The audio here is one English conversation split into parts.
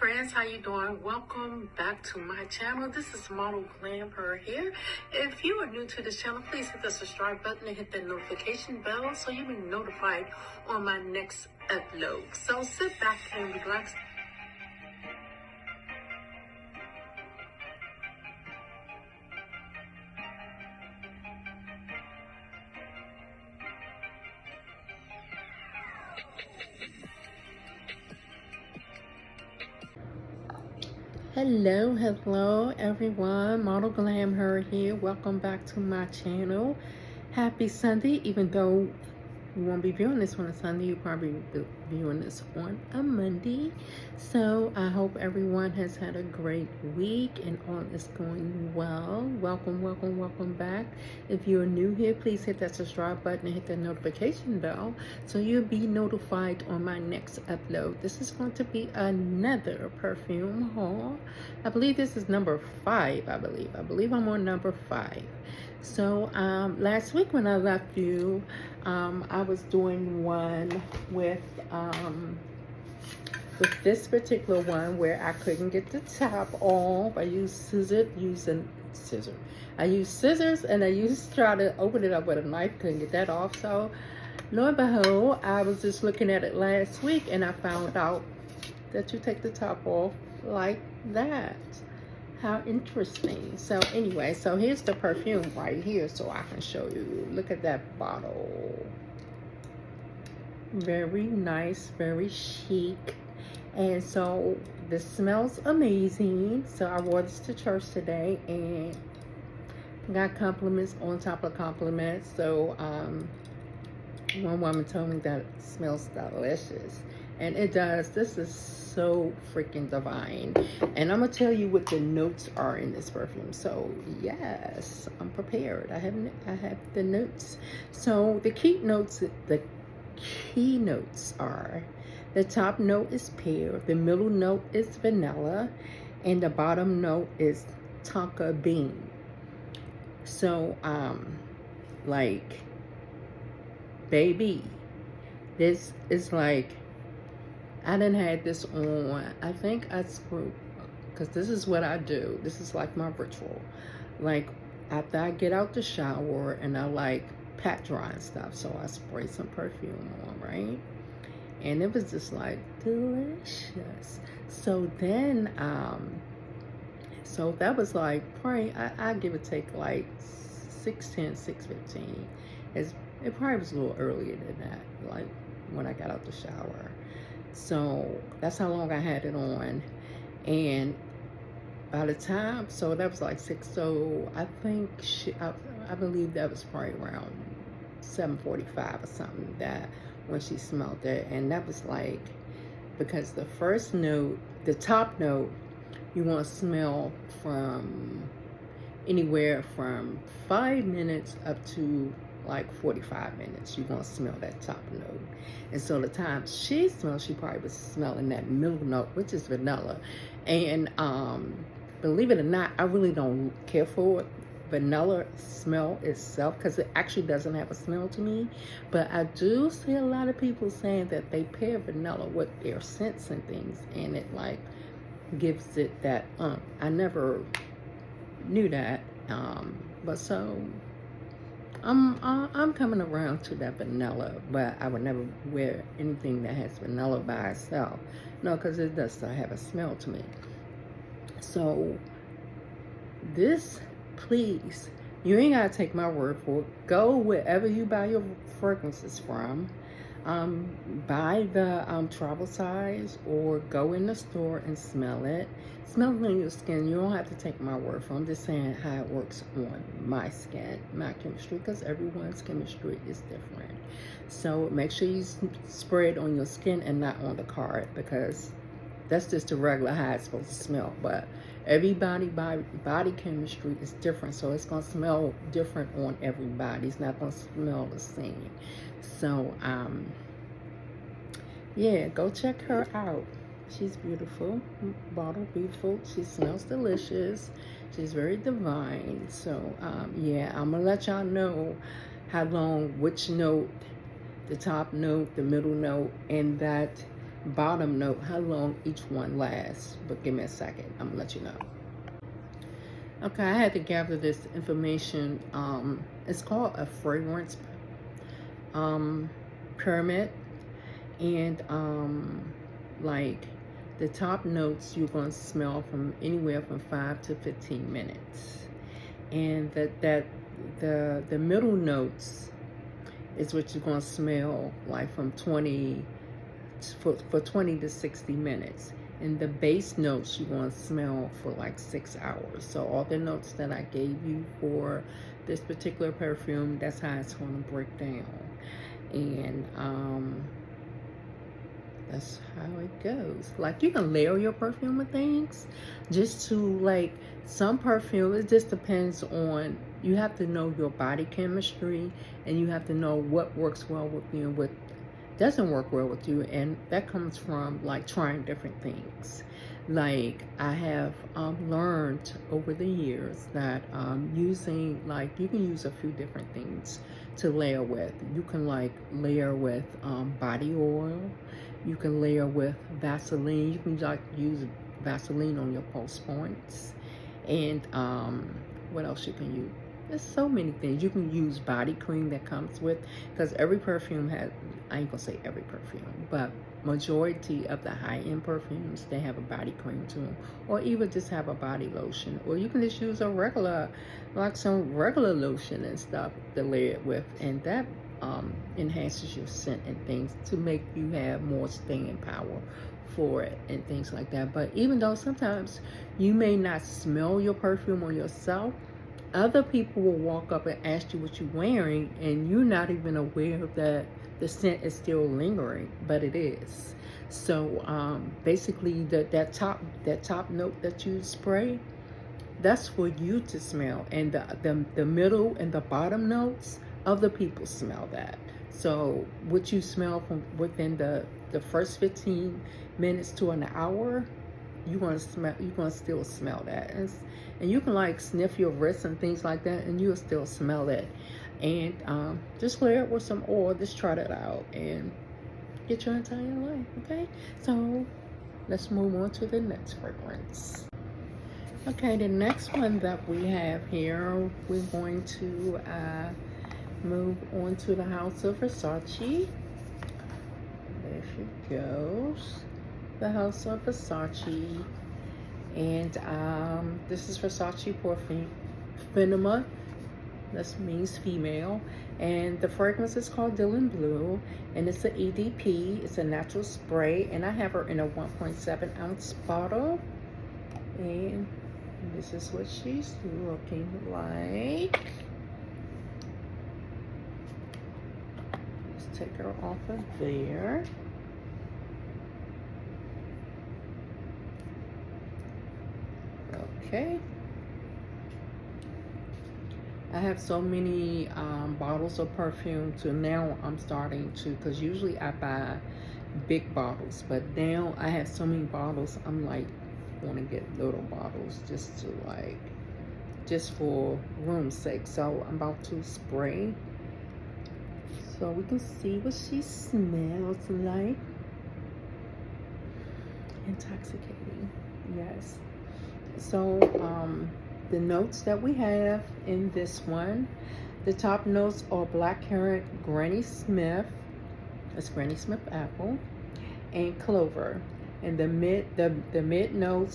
friends, how you doing? Welcome back to my channel. This is Model Glam here. If you are new to this channel, please hit the subscribe button and hit that notification bell so you'll be notified on my next upload. So sit back and relax. Hello everyone, Model Glam here. Welcome back to my channel. Happy Sunday. Even though you won't be viewing this on a Sunday, you'll probably be viewing this on a Monday. So I hope everyone has had a great week and all is going well. Welcome back. If you're new here, please hit that subscribe button and hit that notification bell so you'll be notified on my next upload. This is going to be another perfume haul. I believe this is number 5. I believe I'm on number 5. So last week when I left you, I was doing one with this particular one where I couldn't get the top off. I used scissors and I used to try to open it up with a knife, couldn't get that off. So lo and behold, I was just looking at it last week and I found out that you take the top off like that. How interesting. So anyway, so here's the perfume right here so I can show you. Look at that bottle. Very nice, very chic. And so this smells amazing. So I wore this to church today and got compliments on top of compliments. So one woman told me that it smells delicious, and it does. This is so freaking divine, and I'm gonna tell you what the notes are in this perfume. So yes, I'm prepared. I have the notes. So the key notes are: the top note is pear, the middle note is vanilla, and the bottom note is tonka bean. So like, baby, this is like, I done had this on, I think I screwed, because this is what I do. This is like my ritual. Like, after I get out the shower and I like pat dry and stuff, so I spray some perfume on, right? And it was just like delicious. So then, so that was like, probably, I give it take like 6:10, 6:15. It probably was a little earlier than that, like when I got out the shower. So that's how long I had it on. And by the time, so that was like 6, so I think I believe that was probably around 7:45 or something, that when she smelled it. And that was like, because the first note, the top note, you want to smell from anywhere from 5 minutes up to like 45 minutes. You want to smell that top note. And so the time she smelled, she probably was smelling that middle note, which is vanilla. And believe it or not, I really don't care for vanilla smell itself, because it actually doesn't have a smell to me. But I do see a lot of people saying that they pair vanilla with their scents and things, and it like gives it that I never knew that. But so I'm coming around to that vanilla, but I would never wear anything that has vanilla by itself. No, because it does not have a smell to me. So this, please, you ain't gotta take my word for it. Go wherever you buy your fragrances from. Buy the travel size, or go in the store and smell it. Smell it on your skin. You don't have to take my word for it. I'm just saying how it works on my skin, my chemistry, because everyone's chemistry is different. So make sure you spray it on your skin and not on the card, because that's just the regular how it's supposed to smell. But everybody body chemistry is different, so it's gonna smell different on everybody. It's not gonna smell the same. So yeah, go check her out. She's beautiful, bottle beautiful. She smells delicious. She's very divine. So yeah, I'm gonna let y'all know how long, which note, the top note, the middle note, and that bottom note, how long each one lasts. But give me a second, I'm gonna let you know. Okay, I had to gather this information. It's called a fragrance pyramid, and like the top notes you're going to smell from anywhere from 5 to 15 minutes, and the middle notes is what you're going to smell like from 20 for 20 to 60 minutes. And the base notes you're going to smell for like 6 hours. So all the notes that I gave you for this particular perfume, that's how it's going to break down. And that's how it goes. Like, you can layer your perfume with things just to, like, some perfume, it just depends on, you have to know your body chemistry, and you have to know what works well with you and what doesn't work well with you. And that comes from like trying different things. Like, I have learned over the years that using, like, you can use a few different things to layer with. You can like layer with body oil. You can layer with Vaseline. You can like use Vaseline on your pulse points. And what else you can use? There's so many things. You can use body cream that comes with, because every perfume has, I ain't gonna say every perfume, but majority of the high-end perfumes, they have a body cream to them, or even just have a body lotion, or you can just use a regular, like some regular lotion and stuff to layer it with, and that enhances your scent and things to make you have more staying power for it and things like that. But even though sometimes you may not smell your perfume on yourself, other people will walk up and ask you what you're wearing, and you're not even aware that the scent is still lingering, but it is. So basically, that top note that you spray, that's for you to smell, and the middle and the bottom notes, other people smell that. So what you smell from within the first 15 minutes to an hour, you're gonna still smell that, and you can like sniff your wrists and things like that, and you'll still smell it. And just layer it with some oil. Just try that out and get your entire life. Okay, so let's move on to the next fragrance. Okay, the next one that we have here, we're going to move on to the House of Versace. There she goes. The House of Versace. And this is Versace Perfume. That means female. And the fragrance is called Dylan Blue. And it's an EDP. It's a natural spray. And I have her in a 1.7 ounce bottle. And this is what she's looking like. Let's take her off of there. Okay. I have so many bottles of perfume, so now I'm starting to, because usually I buy big bottles, but now I have so many bottles, I'm like, want to get little bottles just to like, just for room's sake. So I'm about to spray so we can see what she smells like. Intoxicating, yes. So the notes that we have in this one, the top notes are blackcurrant, Granny Smith, that's Granny Smith apple, and clover. And the middle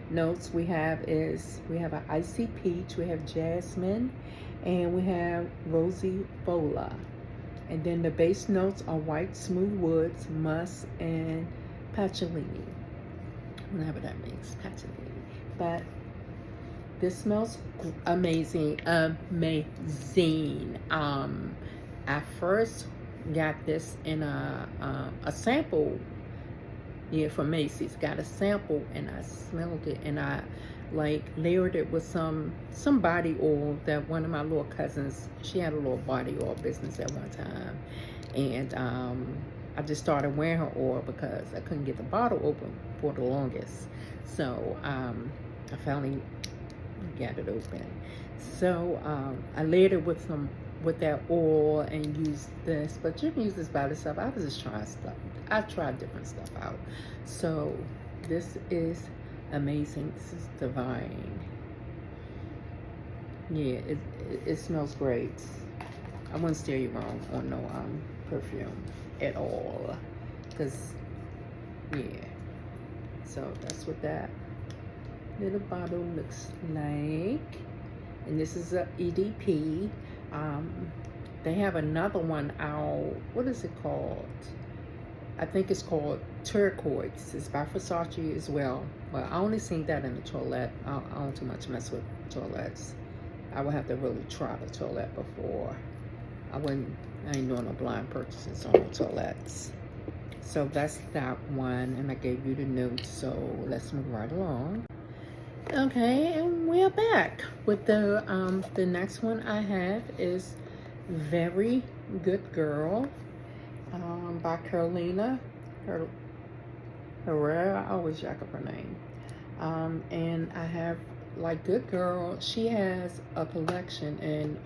notes we have an icy peach, we have jasmine, and we have rosy vola. And then the base notes are white smooth woods, musk, and patchouli, whatever that means, patchouli. But this smells amazing. I first got this in a sample, from Macy's. Got a sample and I smelled it, and I like layered it with some body oil that one of my little cousins, she had a little body oil business at one time, and I just started wearing her oil because I couldn't get the bottle open for the longest. So I finally got it open. So I layered it with some with that oil and use this, but you can use this by itself. I was just trying stuff. I tried different stuff out. So this is amazing. This is divine. Yeah, it smells great. I wouldn't steer you wrong on no perfume at all, because yeah. So that's what that little bottle looks like. And this is a EDP. They have another one out. What is it called? I think it's called Turquoise. It's by Versace as well. But I only seen that in the toilet. I don't too much mess with toilets. I would have to really try the toilet before. I ain't doing no blind purchases on the toilets. So that's that one, and I gave you the notes, so let's move right along. Okay, and we're back with the next one I have is Very Good Girl by Carolina Herrera. I always jack up her name. And I have like Good Girl. She has a collection, and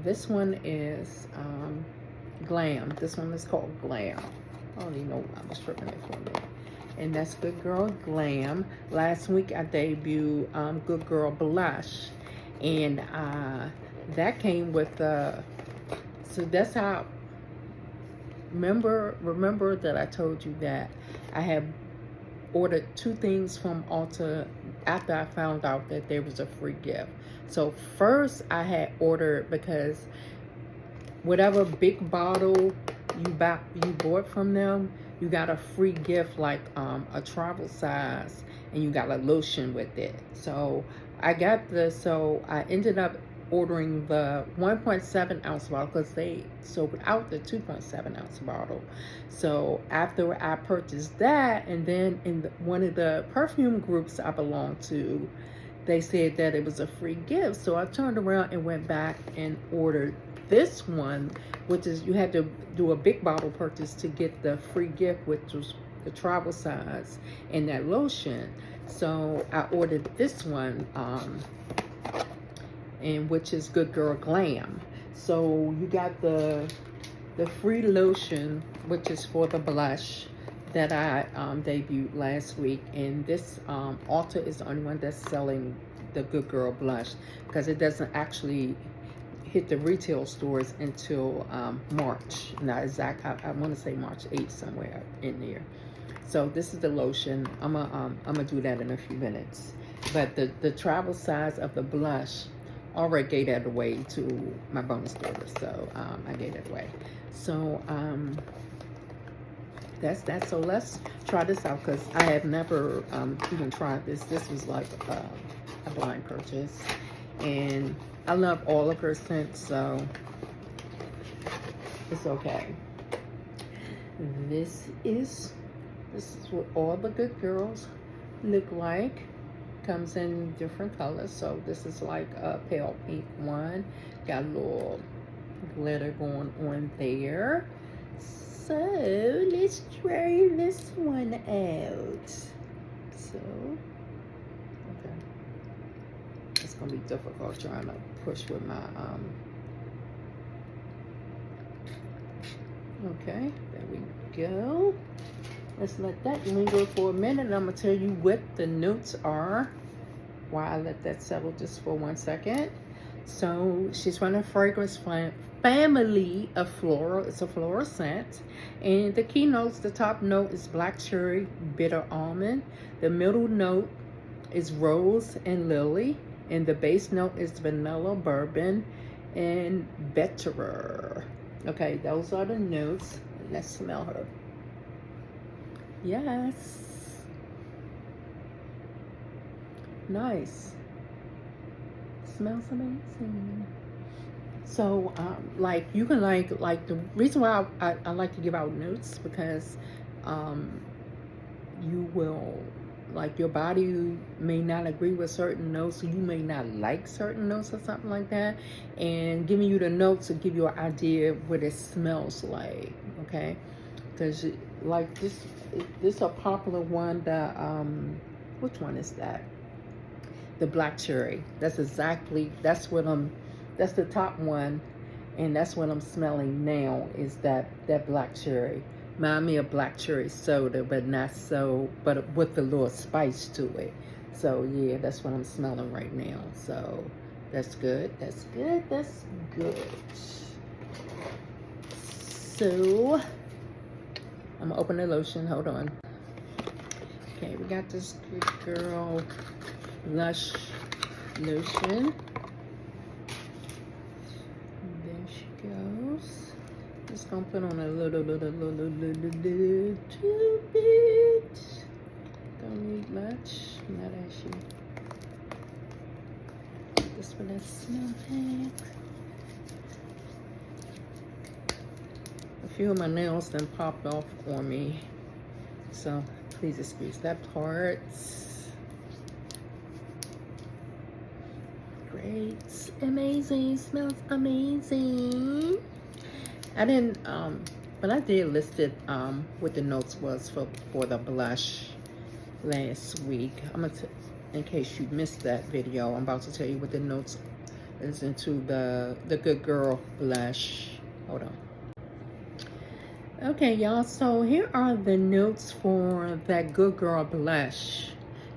this one is Glam. This one is called Glam. I don't even know why I was tripping it for me. And that's Good Girl Glam. Last week I debuted Good Girl Blush, and that came with so that's how. Remember that I told you that I had ordered 2 things from Ulta after I found out that there was a free gift. So first I had ordered, because whatever big bottle you bought from them, you got a free gift, like a travel size, and you got a lotion with it. So I got so I ended up ordering the 1.7 ounce bottle, because they sold out the 2.7 ounce bottle. So after I purchased that, and then in one of the perfume groups I belong to, they said that it was a free gift. So I turned around and went back and ordered this one, which is, you had to do a big bottle purchase to get the free gift, which was the travel size and that lotion. So I ordered this one, and which is Good Girl Glam. So you got the free lotion, which is for the blush that I debuted last week. And this Ulta is the only one that's selling the Good Girl Blush, because it doesn't actually hit the retail stores until March. Not exact. I want to say March 8th, somewhere in there. So this is the lotion. I'm gonna do that in a few minutes. But the travel size of the blush, already gave that away to my bonus daughter, so I gave that away. So that's that. So let's try this out, because I have never even tried this. This was like a blind purchase, and I love all of her scents, so it's okay. This is what all the Good Girls look like. Comes in different colors. So this is like a pale pink one. Got a little glitter going on there. So let's try this one out. So, okay. It's gonna be difficult trying to push with my okay, there we go. Let's let that linger for a minute. I'm gonna tell you what the notes are while I let that settle just for 1 second. So she's running fragrance family of floral. It's a floral scent. And the key notes, the top note is black cherry, bitter almond. The middle note is rose and lily. And the base note is vanilla, bourbon, and vetiver. Okay, those are the notes. Let's smell her. Yes. Nice. Smells amazing. So, like, you can like the reason why I like to give out notes, because you will, like, your body may not agree with certain notes, so you may not like certain notes or something like that. And giving you the notes will give you an idea of what it smells like, okay? Because, like, this is a popular one, the, which one is that? The black cherry. That's what I'm That's the top one, and that's what I'm smelling now, is that black cherry. Remind me of black cherry soda, but not so, but with a little spice to it. So yeah, that's what I'm smelling right now. So that's good, that's good, that's good. So I'm gonna open the lotion, hold on. Okay, we got this Good Girl Lush lotion. There she goes. Just gonna put on a little bit. Don't need much. Not actually. This one is smell pack. A few of my nails then popped off on me, so please excuse that part. Great, amazing, smells amazing. I didn't, but I did list it, what the notes was for the blush last week. In case you missed that video, I'm about to tell you what the notes is into the Good Girl blush. Hold on. Okay, y'all, so here are the notes for that Good Girl blush.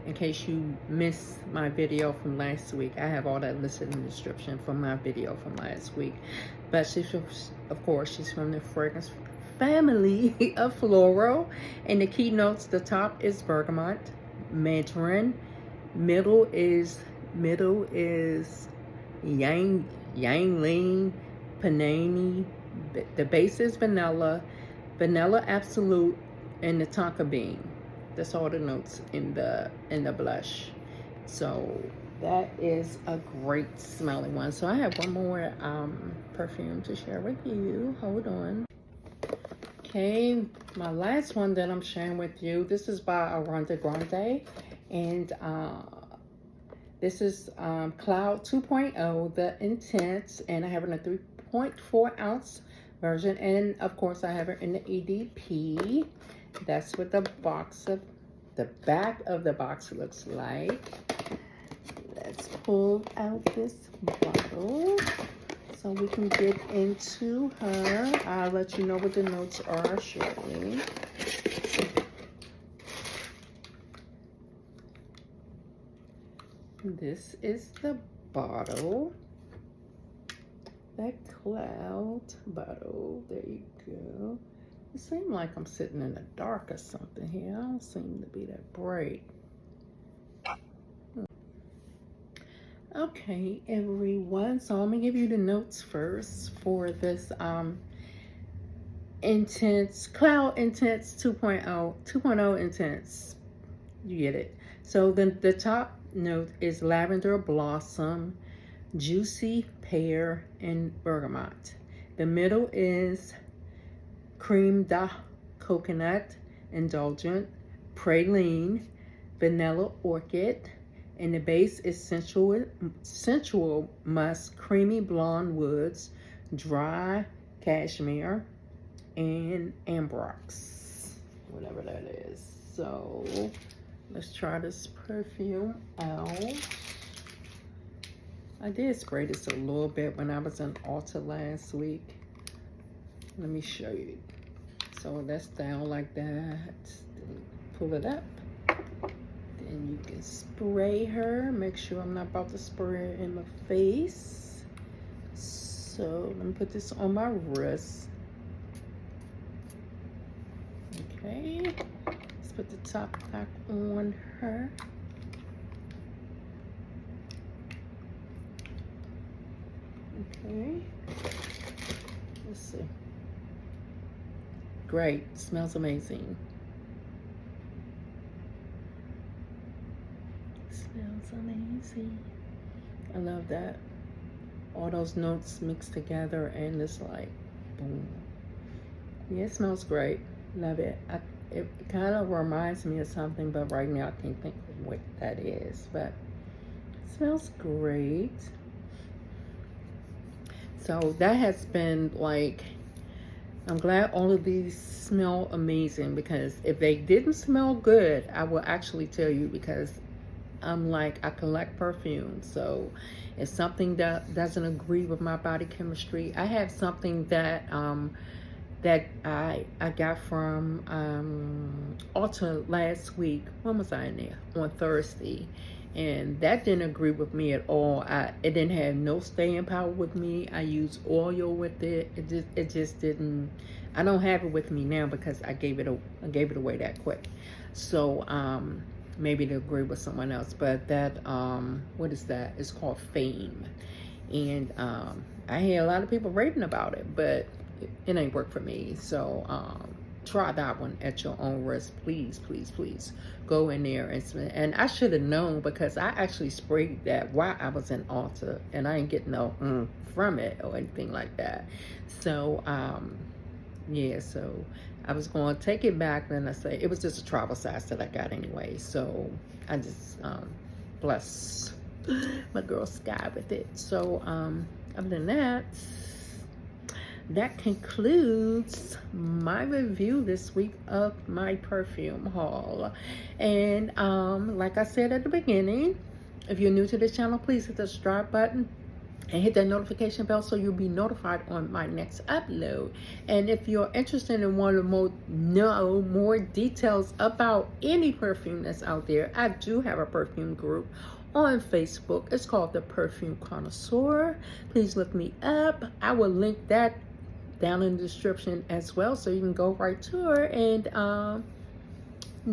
In case you missed my video from last week, I have all that listed in the description from my video from last week. But she's, of course, she's from the fragrance family of floral. And the key notes, the top is bergamot, mandarin, middle is yangling, panani, the base is vanilla absolute, and the tonka bean. That's all the notes in the blush. So that is a great smelling one. So I have one more perfume to share with you. Hold on. Okay, my last one that I'm sharing with you, this is by Ariana Grande, and this is Cloud 2.0, the Intense, and I have it in a 3.4 ounce version, and of course I have it in the EDP. That's what the back of the box looks like. Let's pull out this bottle so we can get into her. I'll let you know what the notes are shortly. This is the bottle. That Cloud bottle. There you go. It seems like I'm sitting in the dark or something here. I don't seem to be that bright. Okay, everyone. So I'm gonna give you the notes first for this Intense Cloud Intense 2.0 Intense. You get it. So then the top note is lavender blossom, juicy pear, and bergamot. The middle is cream da coconut, indulgent, praline, vanilla orchid, and the base is sensual musk, creamy blonde woods, dry cashmere, and ambrox, whatever that is. So let's try this perfume out. I did spray this a little bit when I was in Ulta last week. Let me show you. So that's down like that. Then pull it up. Then you can spray her. Make sure I'm not about to spray her in my face. So let me put this on my wrist. Okay. Let's put the top back on her. Okay. Let's see. Great. Smells amazing. Smells amazing. I love that. All those notes mixed together and it's like, boom. Yeah, it smells great. Love it. It kind of reminds me of something, but right now I can't think of what that is. But it smells great. So that has been like, I'm glad all of these smell amazing, because if they didn't smell good, I will actually tell you, because I'm like, I collect perfume. So if something that doesn't agree with my body chemistry, I have something that that I got from Ulta last week. When was I in there? On Thursday. And that didn't agree with me at all. It didn't have no staying power with me. I used oil with it. It just didn't. I don't have it with me now because I gave it away that quick. So maybe to agree with someone else. But that what is that? It's called Fame, and I hear a lot of people raving about it, but it ain't work for me. So try that one at your own risk. Please, please, please go in there and I should have known because I actually sprayed that while I was in Ulta, and I ain't getting no from it or anything like that. So yeah, so I was going to take it back, then I say it was just a travel size that I got anyway. So I just bless my girl Sky with it. So other than that, that concludes my review this week of my perfume haul. And like I said at the beginning, if you're new to this channel, please hit the subscribe button and hit that notification bell so you'll be notified on my next upload. And if you're interested in wanting to know more details about any perfume that's out there, I do have a perfume group on Facebook. It's called the Perfume Connoisseur. Please look me up. I will link that down in the description as well, so you can go right to her and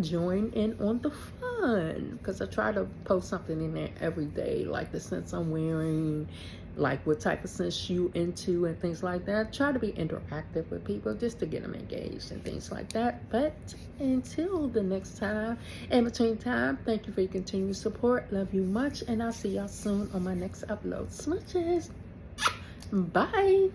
join in on the fun, because I try to post something in there every day, like the scents I'm wearing, like what type of scents you into and things like that. Try to be interactive with people just to get them engaged and things like that. But until the next time, in between time, thank you for your continued support. Love you much, and I'll see y'all soon on my next upload. Smooches. Bye.